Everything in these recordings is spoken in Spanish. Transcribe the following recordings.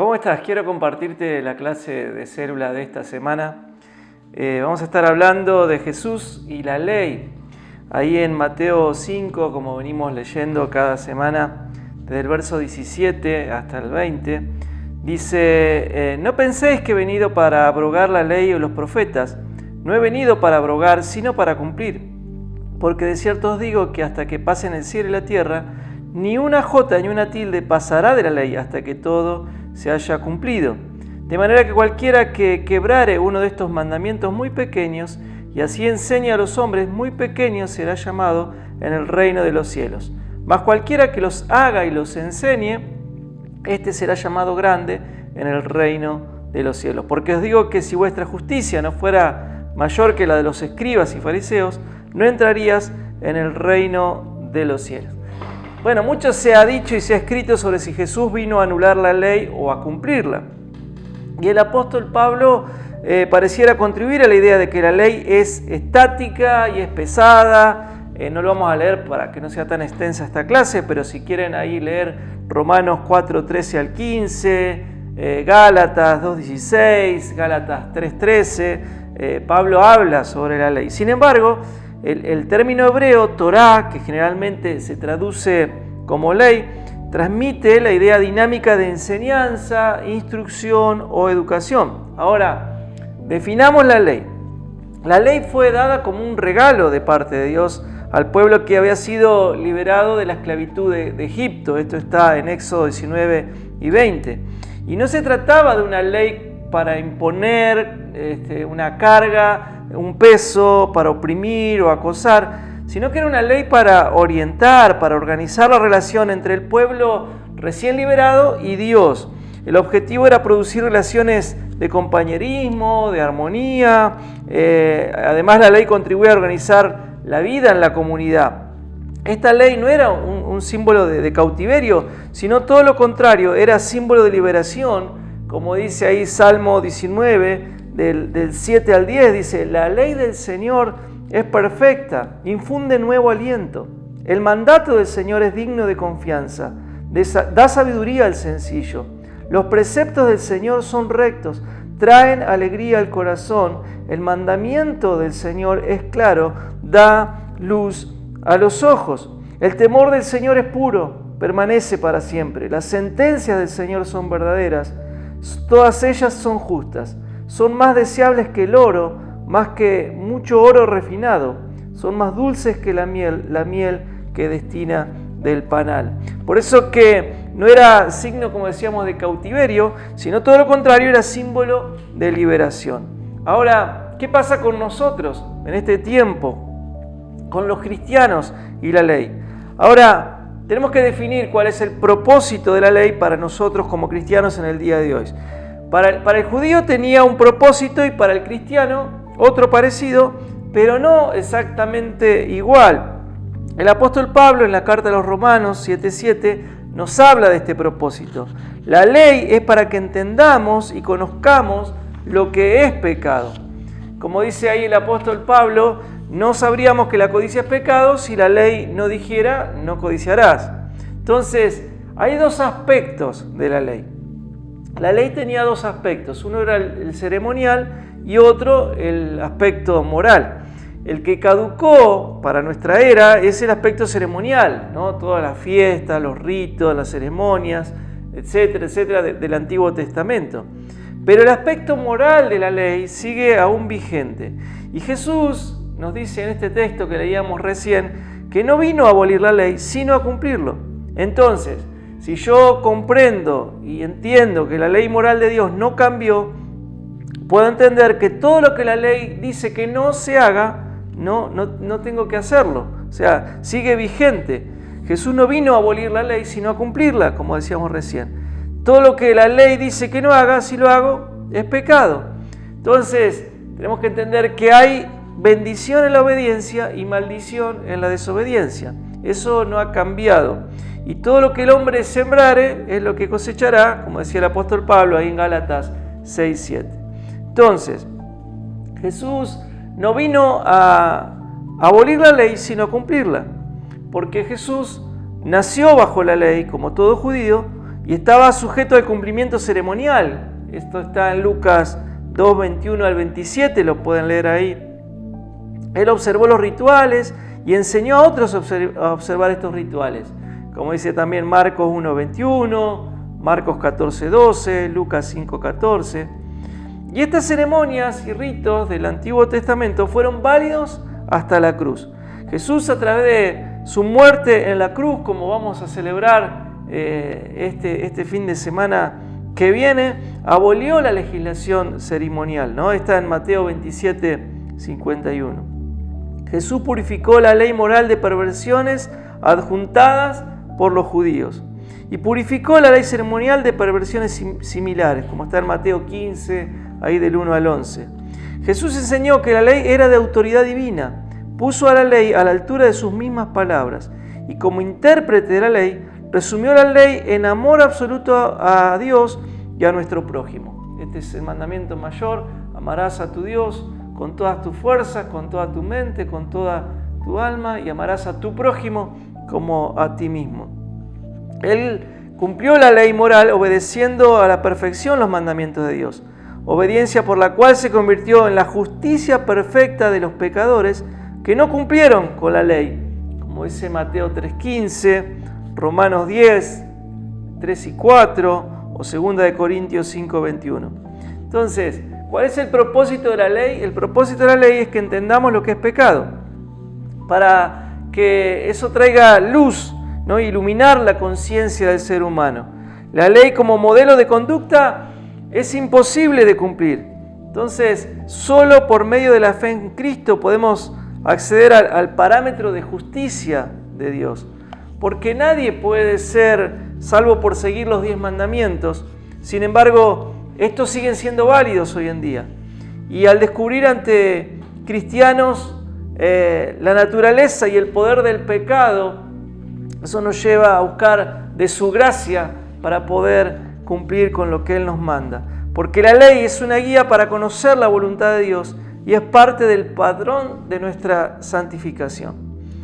¿Cómo estás? Quiero compartirte la clase de célula de esta semana. Vamos a estar hablando de Jesús y la ley. Ahí en Mateo 5, como venimos leyendo cada semana, desde el verso 17 hasta el 20, dice: no penséis que he venido para abrogar la ley o los profetas. No he venido para abrogar, sino para cumplir. Porque de cierto os digo que hasta que pasen el cielo y la tierra, ni una jota ni una tilde pasará de la ley hasta que todo se haya cumplido. De manera que cualquiera que quebrare uno de estos mandamientos muy pequeños y así enseñe a los hombres muy pequeños será llamado en el reino de los cielos. Mas cualquiera que los haga y los enseñe, este será llamado grande en el reino de los cielos. Porque os digo que si vuestra justicia no fuera mayor que la de los escribas y fariseos, no entrarías en el reino de los cielos. Bueno, mucho se ha dicho y se ha escrito sobre si Jesús vino a anular la ley o a cumplirla. Y el apóstol Pablo pareciera contribuir a la idea de que la ley es estática y es pesada. No lo vamos a leer para que no sea tan extensa esta clase, pero si quieren ahí leer Romanos 4, 13 al 15, Gálatas 2, 16, Gálatas 3, 13, Pablo habla sobre la ley. Sin embargo, el término hebreo, Torá, que generalmente se traduce como ley, transmite la idea dinámica de enseñanza, instrucción o educación. Ahora, definamos la ley. La ley fue dada como un regalo de parte de Dios al pueblo que había sido liberado de la esclavitud de Egipto. Esto está en Éxodo 19 y 20. Y no se trataba de una ley para imponer una carga, un peso, para oprimir o acosar, sino que era una ley para orientar, para organizar la relación entre el pueblo recién liberado y Dios. El objetivo era producir relaciones de compañerismo, de armonía. Además, la ley contribuía a organizar la vida en la comunidad. Esta ley no era un símbolo de cautiverio, sino todo lo contrario, era símbolo de liberación. Como dice ahí Salmo 19, del 7 al 10, dice: la ley del Señor es perfecta, infunde nuevo aliento. El mandato del Señor es digno de confianza, da sabiduría al sencillo. Los preceptos del Señor son rectos, traen alegría al corazón. El mandamiento del Señor es claro, da luz a los ojos. El temor del Señor es puro, permanece para siempre. Las sentencias del Señor son verdaderas, todas ellas son justas. Son más deseables que el oro, más que mucho oro refinado. Son más dulces que la miel que destina del panal. Por eso que no era signo, como decíamos, de cautiverio, sino todo lo contrario, era símbolo de liberación. Ahora, ¿qué pasa con nosotros en este tiempo? Con los cristianos y la ley. Ahora, tenemos que definir cuál es el propósito de la ley para nosotros como cristianos en el día de hoy. Para el judío tenía un propósito y para el cristiano otro parecido, pero no exactamente igual. El apóstol Pablo en la carta a los Romanos 7:7 nos habla de este propósito. La ley es para que entendamos y conozcamos lo que es pecado. Como dice ahí el apóstol Pablo, no sabríamos que la codicia es pecado si la ley no dijera no codiciarás. Entonces, hay dos aspectos de la ley. La ley tenía dos aspectos, uno era el ceremonial y otro el aspecto moral. El que caducó para nuestra era es el aspecto ceremonial, ¿no? Todas las fiestas, los ritos, las ceremonias, etcétera, etcétera, del Antiguo Testamento. Pero el aspecto moral de la ley sigue aún vigente. Y Jesús nos dice en este texto que leíamos recién que no vino a abolir la ley, sino a cumplirlo. Entonces, si yo comprendo y entiendo que la ley moral de Dios no cambió, puedo entender que todo lo que la ley dice que no se haga, no tengo que hacerlo. O sea, sigue vigente. Jesús no vino a abolir la ley, sino a cumplirla, como decíamos recién. Todo lo que la ley dice que no haga, si lo hago, es pecado. Entonces, tenemos que entender que hay bendición en la obediencia y maldición en la desobediencia. Eso no ha cambiado. Y todo lo que el hombre sembrare es lo que cosechará, como decía el apóstol Pablo ahí en Gálatas 6:7. Entonces, Jesús no vino a abolir la ley, sino a cumplirla. Porque Jesús nació bajo la ley, como todo judío, y estaba sujeto al cumplimiento ceremonial. Esto está en Lucas 2, 21 al 27, lo pueden leer ahí. Él observó los rituales y enseñó a otros a observar estos rituales, como dice también Marcos 1, 21, Marcos 14, 12, Lucas 5, 14. Y estas ceremonias y ritos del Antiguo Testamento fueron válidos hasta la cruz. Jesús, a través de su muerte en la cruz, como vamos a celebrar este fin de semana que viene, abolió la legislación ceremonial, ¿no? Está en Mateo 27, 51. Jesús purificó la ley moral de perversiones adjuntadas por los judíos y purificó la ley ceremonial de perversiones similares, como está en Mateo 15, ahí del 1 al 11. Jesús enseñó que la ley era de autoridad divina, puso a la ley a la altura de sus mismas palabras y como intérprete de la ley, resumió la ley en amor absoluto a Dios y a nuestro prójimo. Este es el mandamiento mayor: amarás a tu Dios con todas tus fuerzas, con toda tu mente, con toda tu alma, y amarás a tu prójimo como a ti mismo. Él cumplió la ley moral obedeciendo a la perfección los mandamientos de Dios, obediencia por la cual se convirtió en la justicia perfecta de los pecadores que no cumplieron con la ley, como dice Mateo 3:15, Romanos 10, 3 y 4 o 2 Corintios 5, 21. Entonces, ¿cuál es el propósito de la ley? El propósito de la ley es que entendamos lo que es pecado, para que eso traiga luz, ¿no? Iluminar la conciencia del ser humano. La ley como modelo de conducta es imposible de cumplir. Entonces, solo por medio de la fe en Cristo podemos acceder al parámetro de justicia de Dios. Porque nadie puede ser salvo por seguir los 10 mandamientos. Sin embargo, estos siguen siendo válidos hoy en día. Y al descubrir ante cristianos la naturaleza y el poder del pecado, eso nos lleva a buscar de su gracia para poder cumplir con lo que Él nos manda. Porque la ley es una guía para conocer la voluntad de Dios y es parte del padrón de nuestra santificación.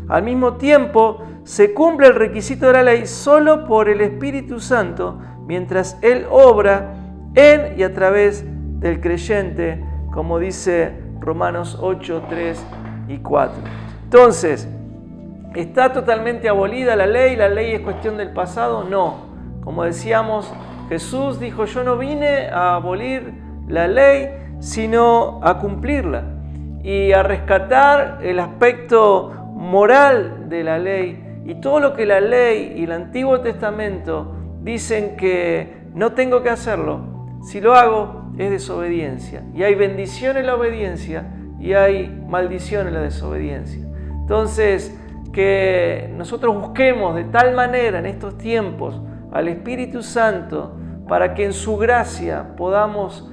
Al mismo tiempo, se cumple el requisito de la ley solo por el Espíritu Santo, mientras Él obra en y a través del creyente, como dice Romanos 8, 3 y 4. Entonces, ¿está totalmente abolida la ley? ¿La ley es cuestión del pasado? No. Como decíamos, Jesús dijo: yo no vine a abolir la ley, sino a cumplirla y a rescatar el aspecto moral de la ley y todo lo que la ley y el Antiguo Testamento dicen que no tengo que hacerlo. Si lo hago, es desobediencia. Y hay bendición en la obediencia y hay maldición en la desobediencia. Entonces, que nosotros busquemos de tal manera en estos tiempos al Espíritu Santo para que en su gracia podamos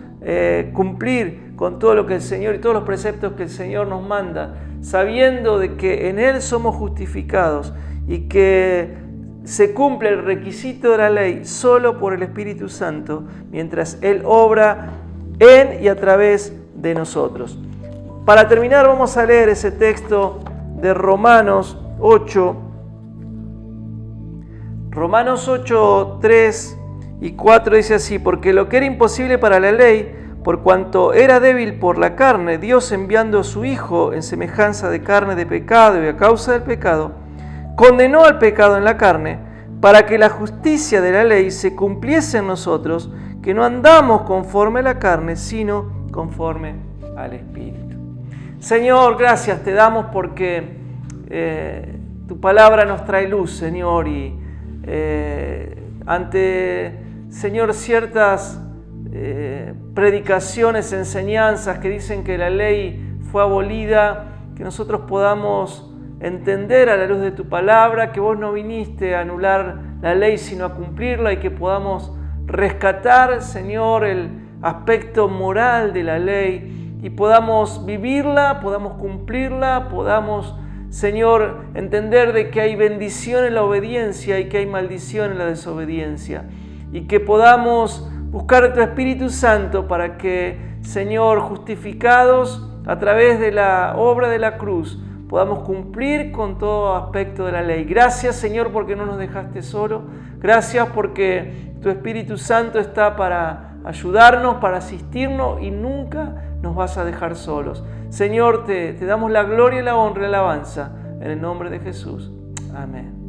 cumplir con todo lo que el Señor y todos los preceptos que el Señor nos manda, sabiendo de que en Él somos justificados y que se cumple el requisito de la ley solo por el Espíritu Santo, mientras Él obra en y a través de nosotros. Para terminar, vamos a leer ese texto de Romanos 8. Romanos 8, 3 y 4 dice así: porque lo que era imposible para la ley, por cuanto era débil por la carne, Dios, enviando a su Hijo en semejanza de carne de pecado y a causa del pecado, condenó al pecado en la carne, para que la justicia de la ley se cumpliese en nosotros, que no andamos conforme a la carne, sino conforme al Espíritu. Señor, gracias te damos porque tu palabra nos trae luz, Señor, y ante, Señor, ciertas predicaciones, enseñanzas que dicen que la ley fue abolida, que nosotros podamos entender a la luz de tu palabra que vos no viniste a anular la ley sino a cumplirla, y que podamos rescatar, Señor, el aspecto moral de la ley y podamos vivirla, podamos cumplirla, podamos, Señor, entender de que hay bendición en la obediencia y que hay maldición en la desobediencia, y que podamos buscar a tu Espíritu Santo para que, Señor, justificados a través de la obra de la cruz, podamos cumplir con todo aspecto de la ley. Gracias, Señor, porque no nos dejaste solo. Gracias porque tu Espíritu Santo está para ayudarnos, para asistirnos y nunca nos vas a dejar solos. Señor, te damos la gloria y la honra y la alabanza en el nombre de Jesús. Amén.